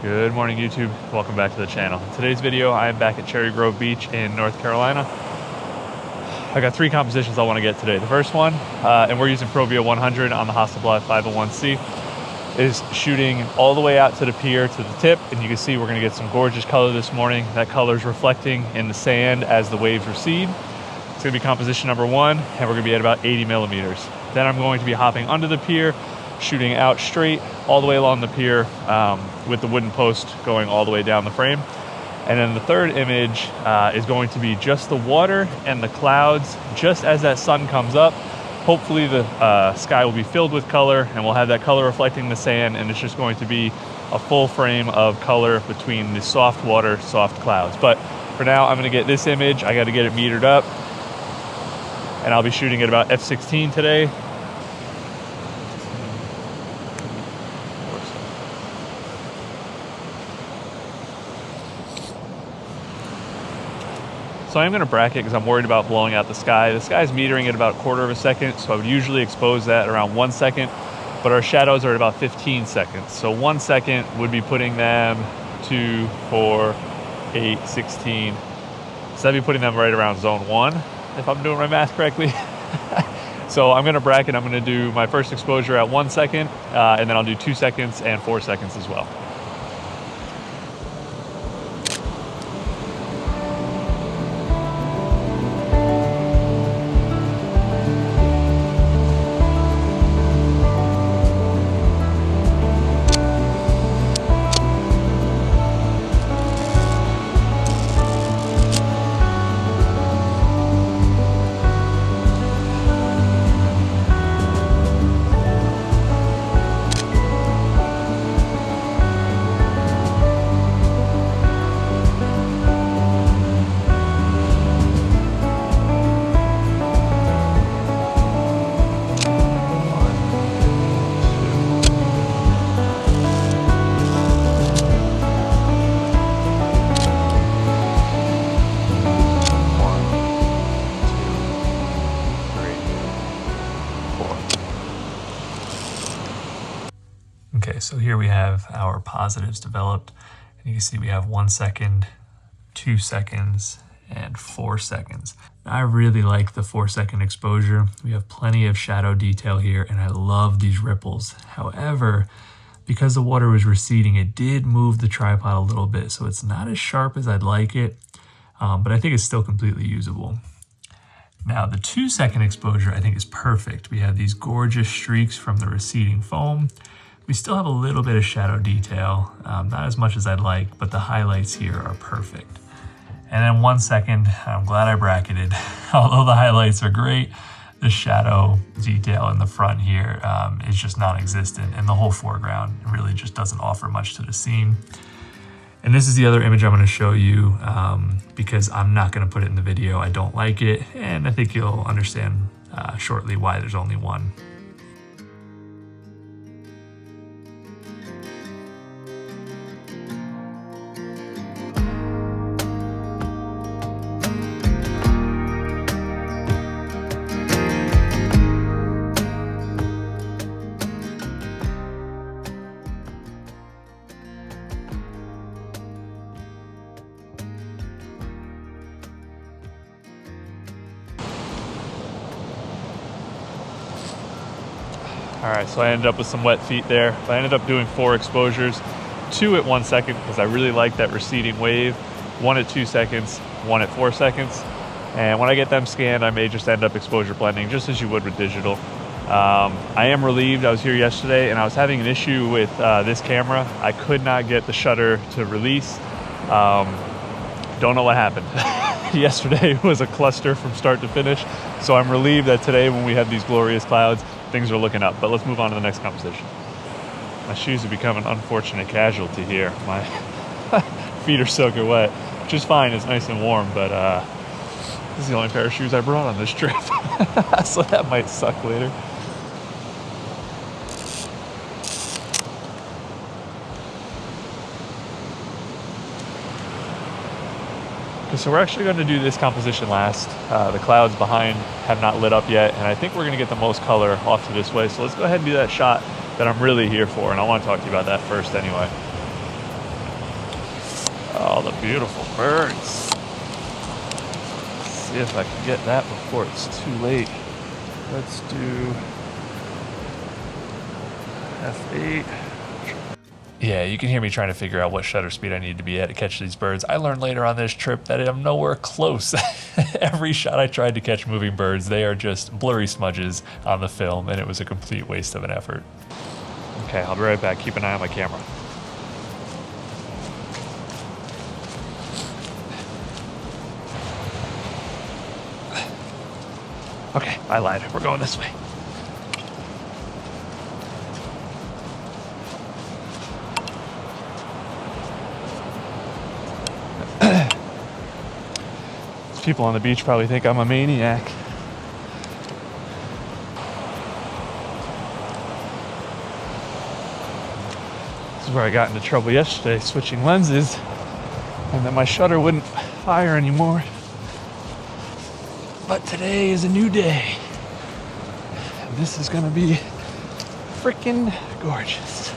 Good morning, YouTube. Welcome back to the channel. In today's video, I am back at Cherry Grove Beach in North Carolina. I got three compositions I want to get today. The first one, and we're using Provia 100 on the Hasselblad 501C, is shooting all the way out to the pier to the tip, and you can see we're going to get some gorgeous color this morning. That color is reflecting in the sand as the waves recede. It's going to be composition number one, and we're going to be at about 80 millimeters. Then I'm going to be hopping under the pier, shooting out straight all the way along the pier with the wooden post going all the way down the frame. And then the third image is going to be just the water and the clouds just as that sun comes up. Hopefully the sky will be filled with color and we'll have that color reflecting the sand, and it's just going to be a full frame of color between the soft water, soft clouds. But for now, I'm going to get this image. I got to get it metered up, and I'll be shooting at about f/16 today. So I'm going to bracket because I'm worried about blowing out the sky. The sky is metering at about 1/4 of a second, so I would usually expose that around 1 second, but our shadows are at about 15 seconds. So 1 second would be putting them 2, 4, 8, 16. So that'd be putting them right around zone 1, if I'm doing my math correctly. So I'm going to bracket. I'm going to do my first exposure at 1 second, and then I'll do 2 seconds and 4 seconds as well. Okay, so here we have our positives developed, and you can see we have 1 second, 2 seconds, and 4 seconds. I really like the 4-second exposure. We have plenty of shadow detail here, and I love these ripples. However, because the water was receding, it did move the tripod a little bit, so it's not as sharp as I'd like it, but I think it's still completely usable. Now, the 2-second exposure I think is perfect. We have these gorgeous streaks from the receding foam. We still have a little bit of shadow detail, not as much as I'd like, but the highlights here are perfect. And then 1 second, I'm glad I bracketed. Although the highlights are great, the shadow detail in the front here is just non-existent, and the whole foreground really just doesn't offer much to the scene. And this is the other image I'm going to show you because I'm not going to put it in the video. I don't like it, and I think you'll understand shortly why there's only one. All right, so I ended up with some wet feet there. I ended up doing 4 exposures, 2 at 1 second because I really like that receding wave, 1 at 2 seconds, 1 at 4 seconds. And when I get them scanned, I may just end up exposure blending just as you would with digital. I am relieved. I was here yesterday and I was having an issue with this camera. I could not get the shutter to release. Don't know what happened. Yesterday was a cluster from start to finish. So I'm relieved that today, when we have these glorious clouds, things are looking up. But let's move on to the next composition. My shoes have become an unfortunate casualty here. My feet are soaking wet, which is fine. It's nice and warm, but this is the only pair of shoes I brought on this trip. So that might suck later. Okay, so we're actually going to do this composition last. The clouds behind have not lit up yet, and I think we're going to get the most color off to this way. So let's go ahead and do that shot that I'm really here for, and I want to talk to you about that first anyway. the beautiful birds. Let's see if I can get that before it's too late. Let's do F8. Yeah, you can hear me trying to figure out what shutter speed I need to be at to catch these birds. I learned later on this trip that I'm nowhere close. Every shot I tried to catch moving birds, they are just blurry smudges on the film, and it was a complete waste of an effort. Okay, I'll be right back. Keep an eye on my camera. Okay, I lied. We're going this way. People on the beach probably think I'm a maniac. This is where I got into trouble yesterday, switching lenses, and then my shutter wouldn't fire anymore. But today is a new day, and this is gonna be freaking gorgeous.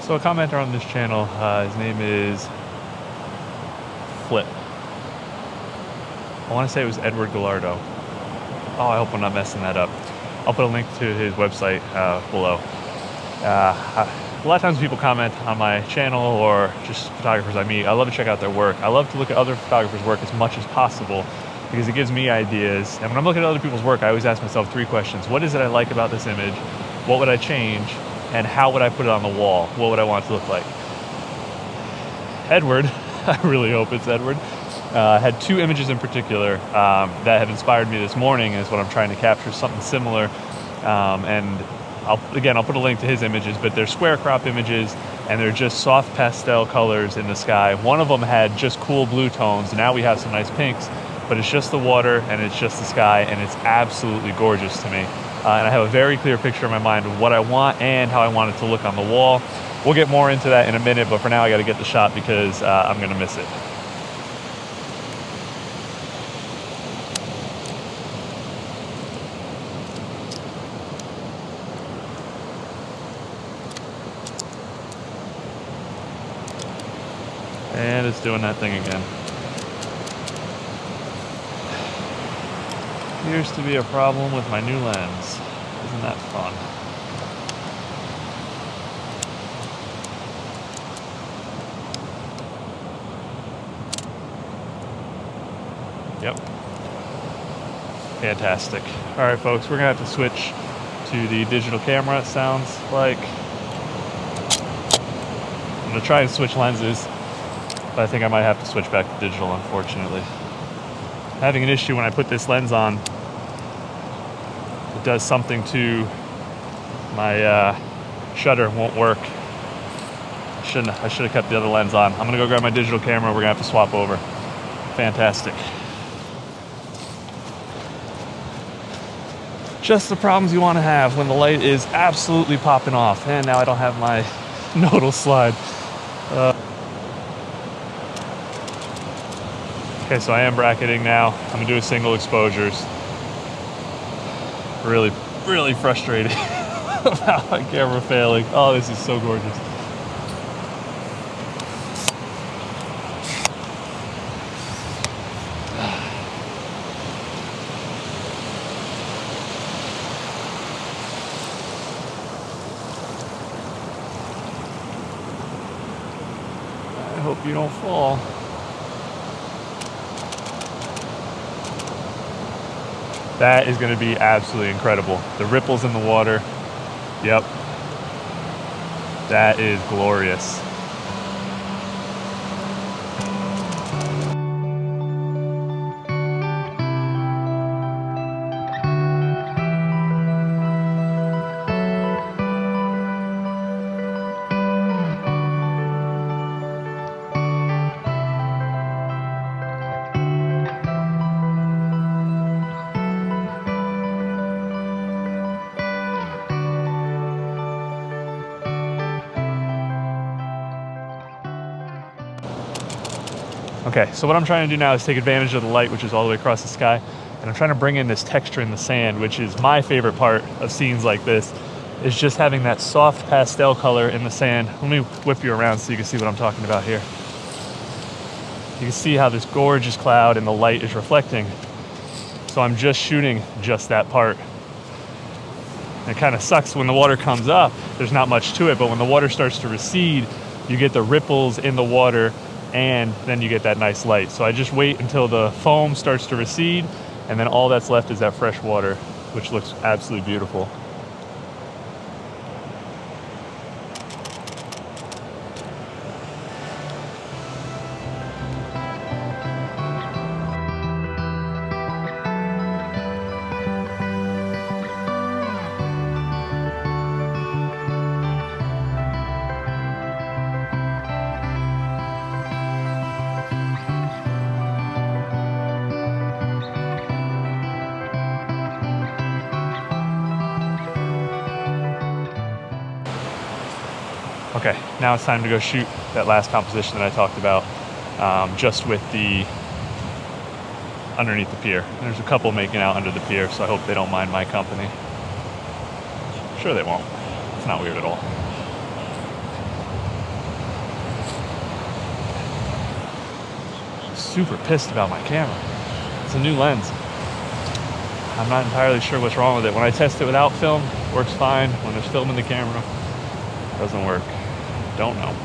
So a commenter on this channel, his name is Flip. I want to say it was Edward Gallardo. Oh, I hope I'm not messing that up. I'll put a link to his website below. A lot of times people comment on my channel or just photographers I meet. I love to check out their work. I love to look at other photographers' work as much as possible because it gives me ideas. And when I'm looking at other people's work, I always ask myself 3 questions. What is it I like about this image? What would I change? And how would I put it on the wall? What would I want it to look like? Edward, I really hope it's Edward, had 2 images in particular that have inspired me this morning is what I'm trying to capture, something similar. And I'll put a link to his images, but they're square crop images and they're just soft pastel colors in the sky. One of them had just cool blue tones. Now we have some nice pinks, but it's just the water and it's just the sky, and it's absolutely gorgeous to me. And I have a very clear picture in my mind of what I want and how I want it to look on the wall. We'll get more into that in a minute, but for now I got to get the shot because I'm going to miss it. And it's doing that thing again. Appears to be a problem with my new lens. Isn't that fun? Yep. Fantastic. All right, folks, we're gonna have to switch to the digital camera, it sounds like. I'm gonna try and switch lenses, but I think I might have to switch back to digital, unfortunately. Having an issue when I put this lens on. It does something to my shutter, won't work. I should have kept the other lens on. I'm gonna go grab my digital camera. We're gonna have to swap over. Fantastic. Just the problems you want to have when the light is absolutely popping off. And now I don't have my nodal slide. Okay, so I am bracketing now. I'm gonna do a single exposures. Really, really frustrated about my camera failing. Oh, this is so gorgeous. I hope you don't fall. That is going to be absolutely incredible. The ripples in the water. Yep. That is glorious. Okay, so what I'm trying to do now is take advantage of the light, which is all the way across the sky, and I'm trying to bring in this texture in the sand, which is my favorite part of scenes like this, is just having that soft pastel color in the sand. Let me whip you around so you can see what I'm talking about here. You can see how this gorgeous cloud and the light is reflecting. So I'm just shooting just that part. And it kind of sucks when the water comes up, there's not much to it, but when the water starts to recede, you get the ripples in the water, and then you get that nice light. So I just wait until the foam starts to recede, and then all that's left is that fresh water, which looks absolutely beautiful. Okay, now it's time to go shoot that last composition that I talked about, just with the underneath the pier. There's a couple making out under the pier, so I hope they don't mind my company. Sure they won't. It's not weird at all. Super pissed about my camera. It's a new lens. I'm not entirely sure what's wrong with it. When I test it without film, it works fine. When there's film in the camera, it doesn't work. Don't know.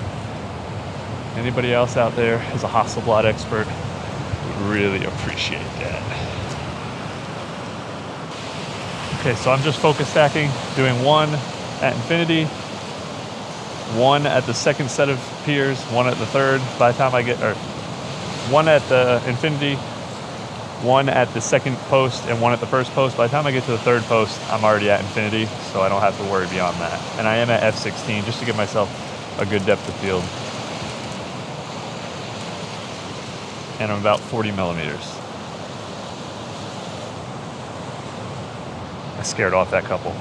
Anybody else out there is a Hasselblad expert would really appreciate that. Okay, so I'm just focus stacking, doing one at infinity, one at the second set of piers, one at the third. By the time I get, or one at the infinity, one at the second post, and one at the first post. By the time I get to the third post, I'm already at infinity, so I don't have to worry beyond that. And I am at f16 just to give myself a good depth of field. And I'm about 40 millimeters. I scared off that couple.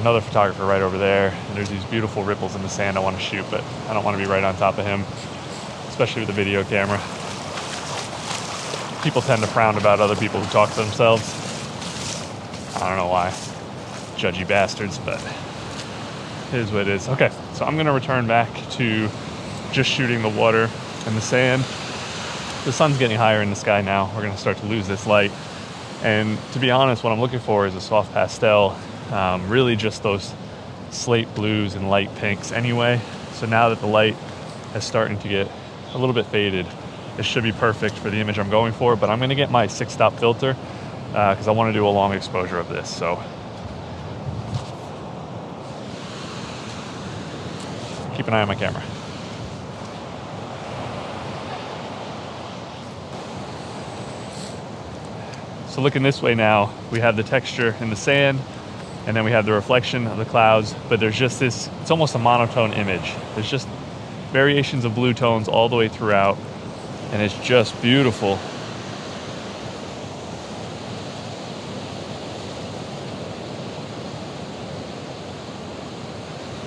Another photographer right over there, and there's these beautiful ripples in the sand I want to shoot, but I don't want to be right on top of him, especially with a video camera. People tend to frown about other people who talk to themselves. I don't know why. Judgy bastards, but it is what it is. Okay, so I'm going to return back to just shooting the water and the sand. The sun's getting higher in the sky now. We're going to start to lose this light. And to be honest, what I'm looking for is a soft pastel. Really just those slate blues and light pinks anyway. So now that the light is starting to get a little bit faded, this should be perfect for the image I'm going for, but I'm going to get my 6-stop filter because I want to do a long exposure of this. So keep an eye on my camera. So looking this way now, we have the texture in the sand, and then we have the reflection of the clouds, but there's just this, it's almost a monotone image. There's just variations of blue tones all the way throughout, and it's just beautiful.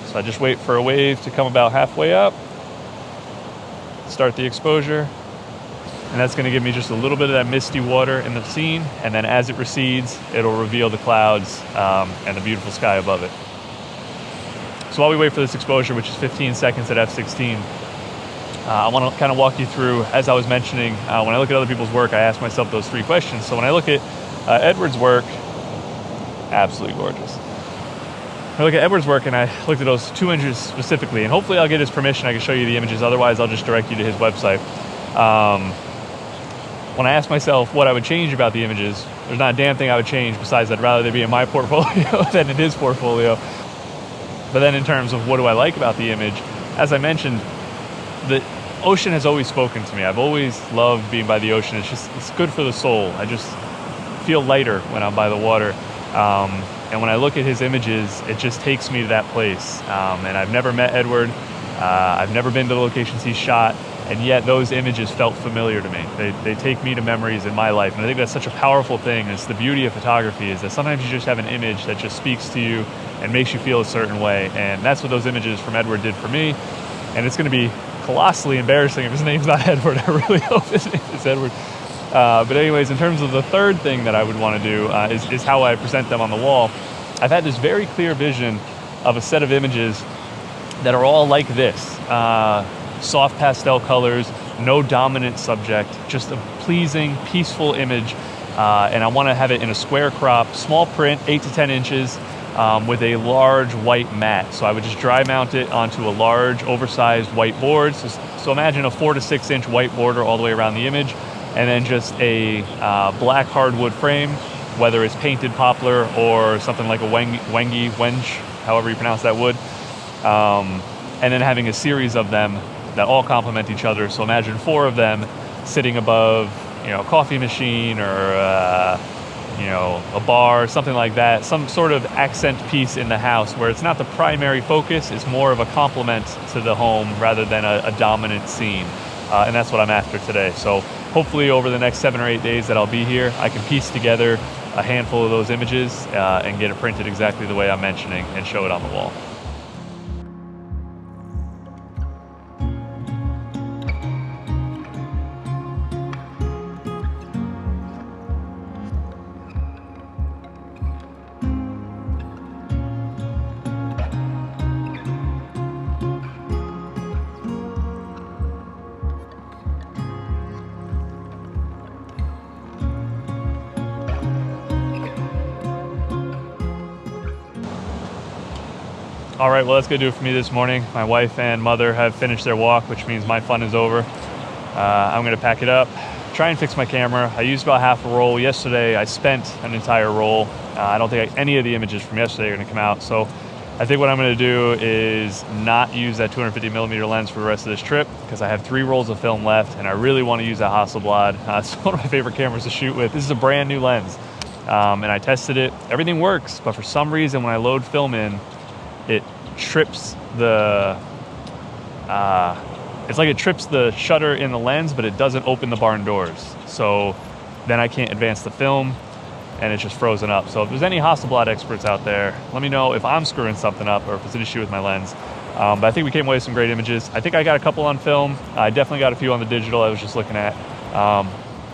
So I just wait for a wave to come about halfway up, start the exposure, and that's going to give me just a little bit of that misty water in the scene, and then as it recedes, it'll reveal the clouds and the beautiful sky above it. So while we wait for this exposure, which is 15 seconds at f16, I want to kind of walk you through, as I was mentioning, when I look at other people's work, I ask myself those 3 questions. So when I look at Edward's work, absolutely gorgeous. I look at Edward's work and I looked at those 2 images specifically, and hopefully I'll get his permission, I can show you the images, otherwise I'll just direct you to his website. When I ask myself what I would change about the images, there's not a damn thing I would change besides I'd rather they be in my portfolio than in his portfolio. But then in terms of what do I like about the image, as I mentioned, the ocean has always spoken to me. I've always loved being by the ocean. It's good for the soul. I just feel lighter when I'm by the water. And when I look at his images, it just takes me to that place. And I've never met Edward. I've never been to the locations he shot. And yet those images felt familiar to me. They take me to memories in my life. And I think that's such a powerful thing. It's the beauty of photography, is that sometimes you just have an image that just speaks to you and makes you feel a certain way. And that's what those images from Edward did for me. And it's going to be colossally embarrassing if his name's not Edward. I really hope his name is Edward. But anyways, in terms of the third thing that I would want to do is how I present them on the wall. I've had this very clear vision of a set of images that are all like this. Soft pastel colors, no dominant subject, just a pleasing, peaceful image. And I want to have it in a square crop, small print, 8 to 10 inches, with a large white mat. So I would just dry mount it onto a large, oversized white board. So imagine a 4 to 6 inch white border all the way around the image, and then just a black hardwood frame, whether it's painted poplar or something like a wenge, however you pronounce that wood. And then having a series of them that all complement each other. So imagine 4 of them sitting above, a coffee machine or a bar, something like that, some sort of accent piece in the house where it's not the primary focus, it's more of a complement to the home rather than a dominant scene. And that's what I'm after today. So hopefully over the next 7 or 8 days that I'll be here, I can piece together a handful of those images and get it printed exactly the way I'm mentioning and show it on the wall. All right, well, that's gonna do it for me this morning. My wife and mother have finished their walk, which means my fun is over. I'm gonna pack it up, try and fix my camera. I used about half a roll. Yesterday, I spent an entire roll. I don't think any of the images from yesterday are gonna come out. So I think what I'm gonna do is not use that 250 millimeter lens for the rest of this trip, because I have 3 rolls of film left and I really wanna use that Hasselblad. It's one of my favorite cameras to shoot with. This is a brand new lens. And I tested it, everything works, but for some reason when I load film in, it trips the, it's like it trips the shutter in the lens, but it doesn't open the barn doors. So then I can't advance the film and it's just frozen up. So if there's any Hasselblad experts out there, let me know if I'm screwing something up or if it's an issue with my lens. But I think we came away with some great images. I think I got a couple on film. I definitely got a few on the digital I was just looking at.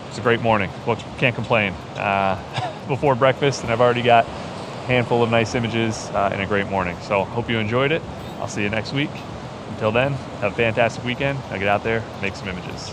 It's a great morning. Well, can't complain. Before breakfast, and I've already got handful of nice images and a great morning. So hope you enjoyed it. I'll see you next week. Until then, have a fantastic weekend. Now get out there, make some images.